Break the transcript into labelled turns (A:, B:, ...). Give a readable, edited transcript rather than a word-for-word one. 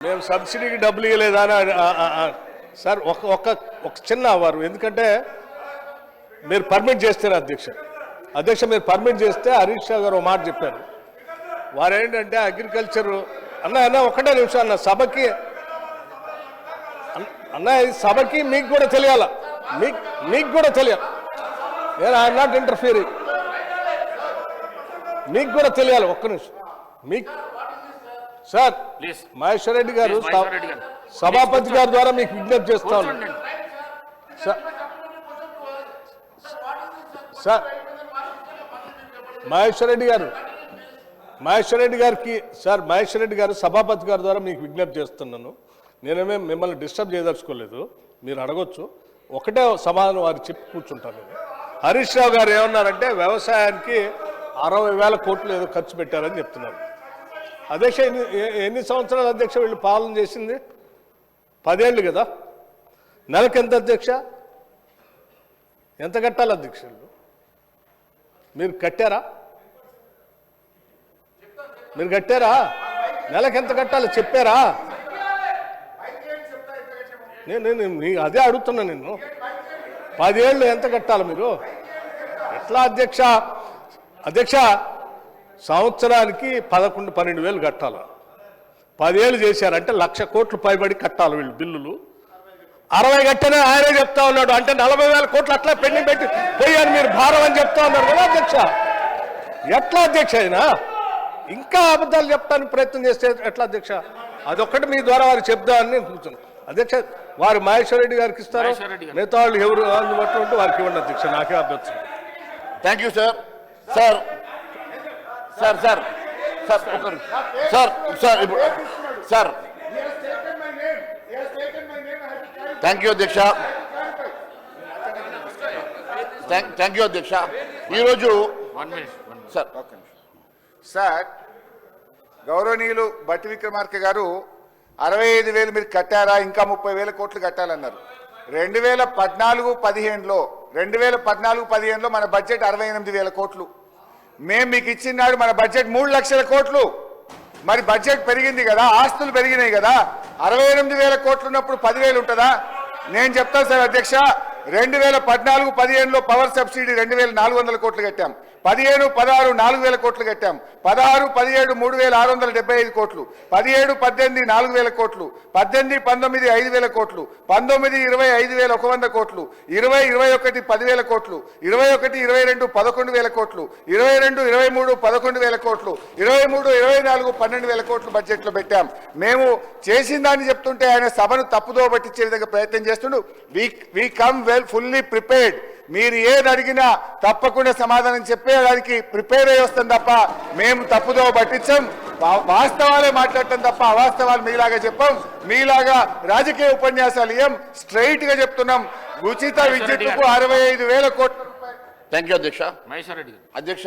A: మేము సబ్సిడీకి డబ్బులు ఇవ్వలేదా సార్ ఒక చిన్న వారు ఎందుకంటే మీరు పర్మిట్ చేస్తారు అధ్యక్ష మీరు పర్మిట్ చేస్తే హరీష్ రావు గారు ఒక మాట చెప్పారు వారు ఏంటంటే అగ్రికల్చర్ అన్న ఒకటే నిమిషం అన్న సభకి సభకి మీకు కూడా తెలియాల మీకు కూడా తెలియాలి నేను ఐఎమ్ నాట్ ఇంటర్ఫియరింగ్ మీకు కూడా తెలియాలి ఒక్క నిమిషం మీకు సార్ మహేశ్వర్ రెడ్డి గారు సభాపతి గారి ద్వారా మీకు విజ్ఞప్తి చేస్తాను సార్ మహేశ్వర్ రెడ్డి గారు సభాపతి గారి ద్వారా మీకు విజ్ఞప్తి చేస్తున్నాను నేనేమే మిమ్మల్ని డిస్టర్బ్ చేయదలుచుకోలేదు మీరు అడగొచ్చు ఒకటే సమాధానం వారు చెప్పి కూర్చుంటాను నేను హరీష్ రావు గారు ఏమన్నారంటే వ్యవసాయానికి 60,000 కోట్లు ఏదో ఖర్చు పెట్టారని చెప్తున్నారు అధ్యక్ష ఎన్ని సంవత్సరాలు అధ్యక్ష వీళ్ళు పాలన చేసింది 10 ఏళ్ళు కదా నెలకు ఎంత అధ్యక్ష ఎంత కట్టాలి అధ్యక్ష మీరు కట్టారా నెలకు ఎంత కట్టాలి చెప్పారా నేను అదే అడుగుతున్నా నిన్ను 10 ఏళ్ళు ఎంత కట్టాలి మీరు ఎట్లా అధ్యక్ష సంవత్సరానికి 11-12 కట్టాలి 10 ఏళ్ళు చేశారంటే 1,00,000 కోట్లు పైబడి కట్టాలి వీళ్ళు బిల్లులు 60 కట్టనే ఆయనే చెప్తా ఉన్నాడు అంటే 40,000 కోట్లు అట్లా పెండింగ్ పెట్టి పోయాను మీరు భారం అని చెప్తా ఉన్నారు కదా అధ్యక్ష ఎట్లా అధ్యక్ష అయినా ఇంకా అబద్ధాలు చెప్పడానికి ప్రయత్నం చేస్తే ఎట్లా అధ్యక్ష అదొక్కటి మీ ద్వారా వారు చెప్దామని నేను కూర్చున్నాను అధ్యక్ష వారు మహేశ్వర్ రెడ్డి గారికి ఇస్తారు మిగతా వాళ్ళు ఎవరు అందుబాటులో ఉంటే వారికి ఇవ్వండి అధ్యక్ష నాకే అభ్యర్థం
B: thank you sir sir sir sir sir sir sir sir thank you అధ్యక్ష థ్యాంక్ యూ అధ్యక్ష ఈరోజు
C: సార్ గౌరవనీయులు బట్టి విక్రమార్క గారు 65,000 మీరు కట్టారా ఇంకా 30,000 కోట్లు కట్టాలన్నారు 2014-15లో మన బడ్జెట్ 68,000 కోట్లు మేము మీకు ఇచ్చినాడు మన బడ్జెట్ 3 లక్షల కోట్లు మరి బడ్జెట్ పెరిగింది కదా ఆస్తులు పెరిగినాయి కదా 68,000 కోట్లు ఉన్నప్పుడు 10,000 ఉంటుందా నేను చెప్తాను సార్ అధ్యక్ష 2014-15లో పవర్ సబ్సిడీ 2,400 కోట్లు కట్టాం 15-16 4,000 కోట్లు కట్టాం 16-17 3,675 కోట్లు 17-18 4,000 కోట్లు 18-19 5,000 కోట్లు 19-20 5,100 కోట్లు 20-21 10,000 కోట్లు 21-22 11,000 కోట్లు 22-23 11,000 కోట్లు 23-24 12,000 కోట్లు బడ్జెట్లో పెట్టాం మేము చేసిన దాన్ని చెప్తుంటే ఆయన సభను తప్పుదో పట్టించే విధంగా ప్రయత్నం చేస్తుండు we come well fully prepared మీరు ఏది అడిగినా తప్పకుండా సమాధానం చెప్పేదానికి ప్రిపేర్ అయ్యి వస్తాం తప్ప మేము తప్పుదో పట్టించాం వాస్తవాలే మాట్లాడటం తప్ప అవాస్తవాలు మీలాగా చెప్పాం మీలాగా రాజకీయ ఉపన్యాసాలు ఏం స్ట్రైట్ గా చెప్తున్నాం ఉచిత విద్యుత్తుకు 65,000 కోట్ల రూపాయలు
B: థ్యాంక్ యూ అధ్యక్ష అధ్యక్ష